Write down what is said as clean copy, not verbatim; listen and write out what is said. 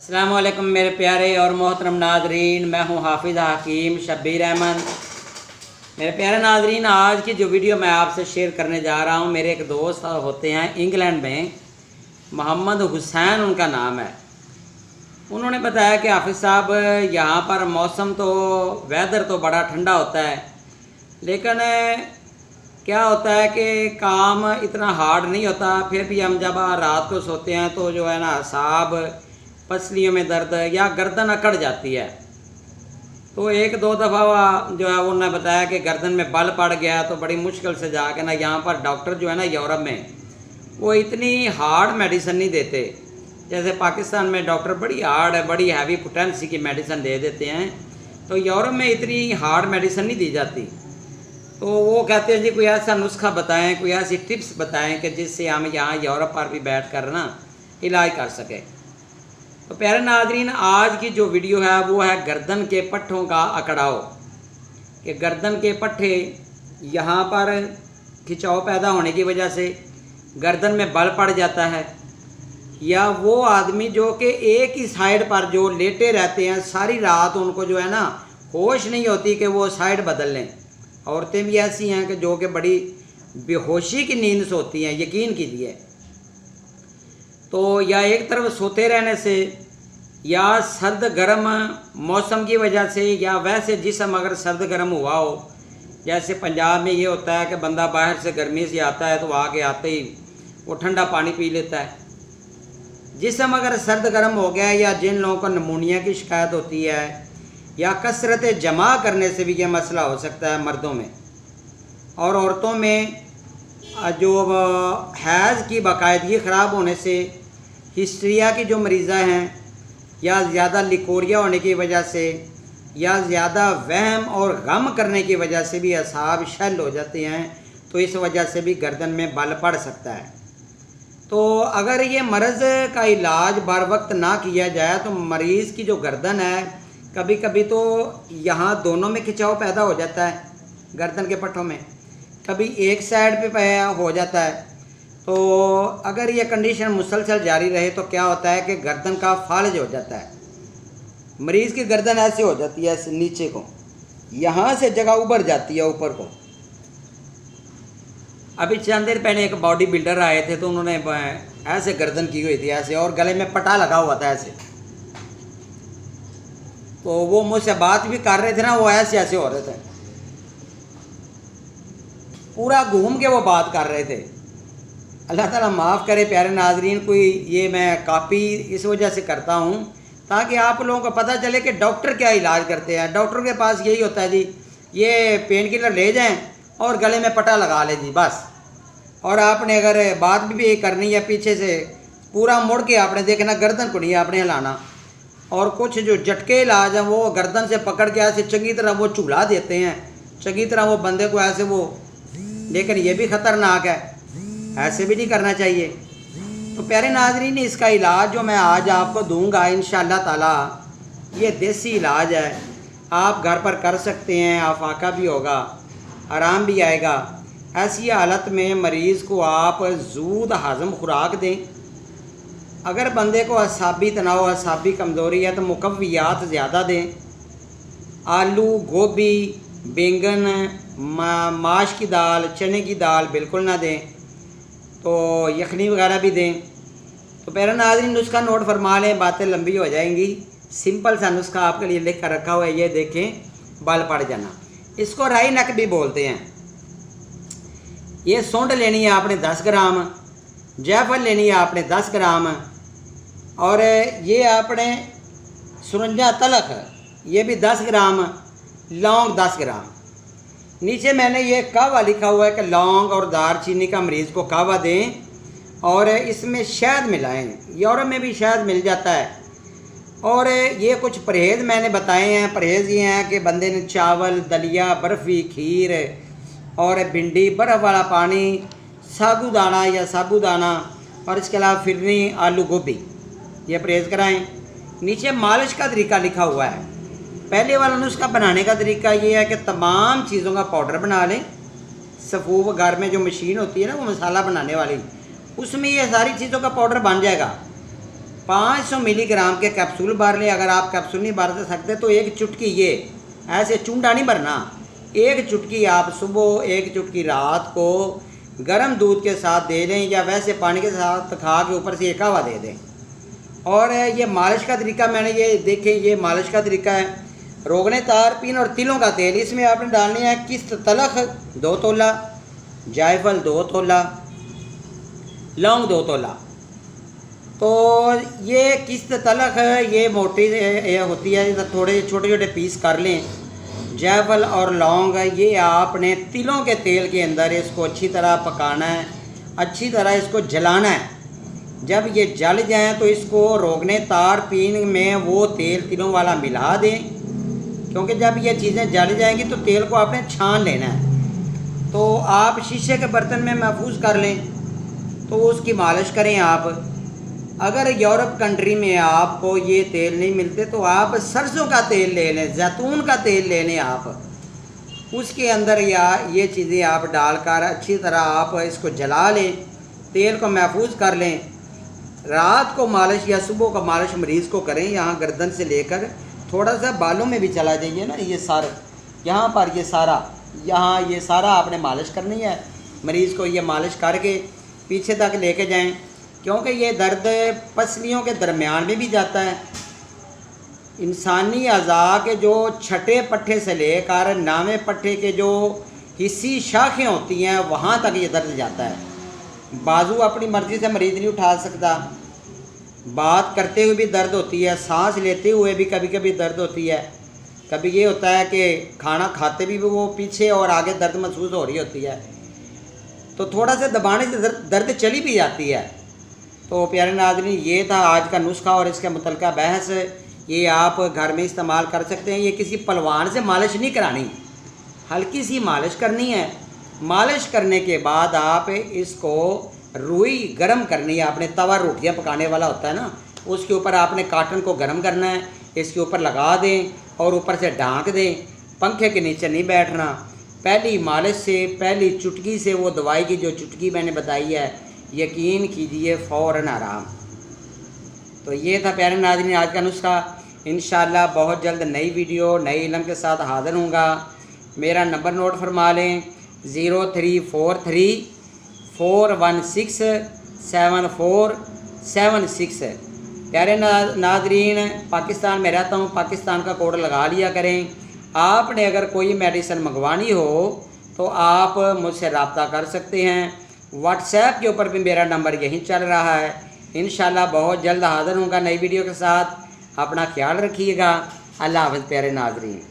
अस्सलाम वालेकुम मेरे प्यारे और मोहतरम नाजरीन, मैं हूँ हाफिज़ हकीम शब्बीर अहमद। मेरे प्यारे नाजरीन, आज की जो वीडियो मैं आपसे शेयर करने जा रहा हूँ, मेरे एक दोस्त होते हैं इंग्लैंड में, मोहम्मद हुसैन उनका नाम है। उन्होंने बताया कि हाफिज़ साहब, यहाँ पर मौसम तो वेदर तो बड़ा ठंडा होता है, लेकिन क्या होता है कि काम इतना हार्ड नहीं होता। फिर भी हम जब रात को सोते हैं तो जो है ना, असाब, पसलियों में दर्द या गर्दन अकड़ जाती है। तो एक दो दफ़ा जो है उन्होंने बताया कि गर्दन में बल पड़ गया, तो बड़ी मुश्किल से जाके ना यहाँ पर डॉक्टर जो है ना यूरोप में, वो इतनी हार्ड मेडिसिन नहीं देते। जैसे पाकिस्तान में डॉक्टर बड़ी हार्ड है, बड़ी हैवी पोटेंसी की मेडिसिन दे देते हैं, तो यूरोप में इतनी हार्ड मेडिसिन नहीं दी जाती। तो वो कहते हैं जी कोई ऐसा नुस्खा बताएं, कोई ऐसी टिप्स बताएं कि जिससे हम यहाँ यूरोप पर भी बैठ कर ना इलाज कर सकें। तो प्यारे नाजरीन, आज की जो वीडियो है वो है गर्दन के पट्ठों का अकड़ाव। कि गर्दन के पट्ठे यहाँ पर खिंचाव पैदा होने की वजह से गर्दन में बल पड़ जाता है, या वो आदमी जो कि एक ही साइड पर जो लेटे रहते हैं सारी रात, उनको जो है ना होश नहीं होती कि वो साइड बदल लें। औरतें भी ऐसी हैं कि जो कि बड़ी बेहोशी की नींद सोती हैं, यकीन कीजिए। तो या एक तरफ सोते रहने से, या सर्द गर्म मौसम की वजह से, या वैसे जिस्म अगर सर्द गर्म हुआ हो, जैसे पंजाब में ये होता है कि बंदा बाहर से गर्मी से आता है तो आके आते ही वो ठंडा पानी पी लेता है। जिस्म अगर सर्द गर्म हो गया, या जिन लोगों को नमूनिया की शिकायत होती है, या कसरत जमा करने से भी यह मसला हो सकता है मर्दों में। और औरतों में जो हैज़ की बाकायदगी ख़राब होने से, हिस्ट्रिया की जो मरीज़ा हैं, या ज़्यादा लिकोरिया होने की वजह से, या ज़्यादा वहम और गम करने की वजह से भी असाब शल हो जाते हैं, तो इस वजह से भी गर्दन में बल पड़ सकता है। तो अगर ये मर्ज़ का इलाज बर वक्त ना किया जाए तो मरीज़ की जो गर्दन है, कभी कभी तो यहाँ दोनों में खिंचाव पैदा हो जाता है गर्दन के पट्टों में, कभी एक साइड पे हो जाता है। तो अगर ये कंडीशन मुसलसल जारी रहे तो क्या होता है कि गर्दन का फालज हो जाता है। मरीज़ की गर्दन ऐसे हो जाती है, ऐसे नीचे को, यहाँ से जगह उभर जाती है ऊपर को। अभी चंद देर पहले एक बॉडी बिल्डर आए थे, तो उन्होंने ऐसे गर्दन की हुई थी ऐसे, और गले में पटा लगा हुआ था ऐसे। तो वो मुझसे बात भी कर रहे थे ना, वो ऐसे ऐसे हो रहे थे, पूरा घूम के वो बात कर रहे थे। अल्लाह ताला माफ़ करे प्यारे नाजरीन, कोई ये मैं कापी इस वजह से करता हूँ ताकि आप लोगों को पता चले कि डॉक्टर क्या इलाज करते हैं। डॉक्टर के पास यही होता है जी, ये पेन किलर ले जाएं और गले में पटा लगा लें जी, बस। और आपने अगर बात भी करनी है पीछे से, पूरा मुड़ के आपने देखना, गर्दन को नहीं आपने हिलाना। और कुछ जो झटके इलाज हैं वो गर्दन से पकड़ के ऐसे चंगी तरह वो चूल्हा देते हैं, चंगी तरह वो बंदे को ऐसे वो, लेकिन ये भी ख़तरनाक है, ऐसे भी नहीं करना चाहिए। तो प्यारे नाजरीन, इसका इलाज जो मैं आज आपको दूंगा इंशाअल्लाह ताला, ये देसी इलाज है, आप घर पर कर सकते हैं, आफाका भी होगा, आराम भी आएगा। ऐसी हालत में मरीज़ को आप ज़ूद हज़म खुराक दें। अगर बंदे को असाबी तनाव, असाबी कमज़ोरी है तो मुकव्वियात ज़्यादा दें। आलू, गोभी, बैंगन, माश की दाल, चने की दाल बिल्कुल ना दें। तो यखनी वगैरह भी दें। तो प्यारे नाज़रीन, नुस्खा नोट फरमा लें, बातें लंबी हो जाएंगी। सिंपल सा नुस्खा आपके लिए लिख कर रखा हुआ है, ये देखें, बाल पड़ जाना। इसको राई नक भी बोलते हैं। ये सूंड लेनी है आपने 10 ग्राम, जायफल लेनी है आपने 10 ग्राम, और ये आपने सुरंजा तलख, ये भी 10 ग्राम, लौंग 10 ग्राम। नीचे मैंने ये कहवा लिखा हुआ है कि लौंग और दालचीनी का मरीज़ को कहवा दें, और इसमें शहद मिलाएं। यूरोप में भी शहद मिल जाता है। और ये कुछ परहेज़ मैंने बताए हैं। परहेज़ ये हैं कि बंदे ने चावल, दलिया, बर्फ़ी, खीर और भिंडी, बर्फ़ वाला पानी, साबूदाना या साबूदाना, और इसके अलावा फिरनी, आलू, गोभी, ये परहेज़ कराएं। नीचे मालिश का तरीका लिखा हुआ है। पहले वाला नुस्खा बनाने का तरीका ये है कि तमाम चीज़ों का पाउडर बना लें। सफ़ूफ घर में जो मशीन होती है ना, वो मसाला बनाने वाली, उसमें ये सारी चीज़ों का पाउडर बन जाएगा। 500 मिलीग्राम के कैप्सूल भर लें। अगर आप कैप्सूल नहीं भर सकते तो एक चुटकी, ये ऐसे चूंडा नहीं भरना, एक चुटकी आप सुबह, एक चुटकी रात को गर्म दूध के साथ दे दें या वैसे पानी के साथ खा के ऊपर से एक हवा दे दें। और ये मालिश का तरीका मैंने ये देखें, ये मालिश का तरीका है। रोगने तारपीन और तिलों का तेल, इसमें आपने डालनी है किस्त तलख 2 तोला, जायफल 2 तोला, लौंग 2 तोला। तो ये किस्त तलख ये मोटी ये होती है, थोड़े छोटे छोटे पीस कर लें। जायफल और लौंग ये आपने तिलों के तेल के अंदर इसको अच्छी तरह पकाना है, अच्छी तरह इसको जलाना है। जब ये जल जाए तो इसको रोगने तारपीन में वो तेल तिलों वाला मिला दें, क्योंकि जब ये चीज़ें जल जाएंगी तो तेल को आपने छान लेना है। तो आप शीशे के बर्तन में महफूज कर लें, तो उसकी मालिश करें आप। अगर यूरोप कंट्री में आपको ये तेल नहीं मिलते तो आप सरसों का तेल ले लें, जैतून का तेल ले लें आप, उसके अंदर या ये चीज़ें आप डालकर अच्छी तरह आप इसको जला लें, तेल को महफूज कर लें। रात को मालिश या सुबह को मालिश मरीज़ को करें, यहाँ गर्दन से लेकर थोड़ा सा बालों में भी चला जाइए ना, ये सारा यहाँ पर ये सारा यहाँ ये सारा आपने मालिश करनी है। मरीज़ को ये मालिश करके पीछे तक लेके जाएं, क्योंकि ये दर्द पसलियों के दरमियान में भी जाता है। इंसानी अज़ा के जो छठे पट्टे से लेकर 9वें पट्टे के जो हिस्सी शाखें होती हैं वहाँ तक ये दर्द जाता है। बाजू अपनी मर्ज़ी से मरीज़ नहीं उठा सकता, बात करते हुए भी दर्द होती है, सांस लेते हुए भी कभी कभी दर्द होती है। कभी ये होता है कि खाना खाते भी वो पीछे और आगे दर्द महसूस हो रही होती है, तो थोड़ा सा दबाने से दर्द चली भी जाती है। तो प्यारे नाज़रीन, ये था आज का नुस्खा और इसके मुतल्लिका बहस। ये आप घर में इस्तेमाल कर सकते हैं। ये किसी पहलवान से मालिश नहीं करानी, हल्की सी मालिश करनी है। मालिश करने के बाद आप इसको रुई गर्म करनी है। आपने तवा रोटियां पकाने वाला होता है ना, उसके ऊपर आपने काटन को गर्म करना है, इसके ऊपर लगा दें और ऊपर से ढाँक दें। पंखे के नीचे नहीं बैठना। पहली मालिश से, पहली चुटकी से, वो दवाई की जो चुटकी मैंने बताई है, यकीन कीजिए फ़ौरन आराम। तो ये था प्यारे नाज़रीन आज का नुस्खा। इंशाअल्लाह बहुत जल्द नई वीडियो नए इल्म के साथ हाज़िर होऊंगा। मेरा नंबर नोट फरमा लें 0343 416 7476। प्यारे नाज़रीन, पाकिस्तान में रहता हूँ, पाकिस्तान का कोड लगा लिया करें। आपने अगर कोई मेडिसिन मंगवानी हो तो आप मुझसे रब्ता कर सकते हैं। व्हाट्सएप के ऊपर भी मेरा नंबर यहीं चल रहा है। इंशाअल्लाह बहुत जल्द हाज़िर होऊंगा नई वीडियो के साथ। अपना ख्याल रखिएगा। अल्लाह हाफ़िज़ प्यारे नाज़रीन।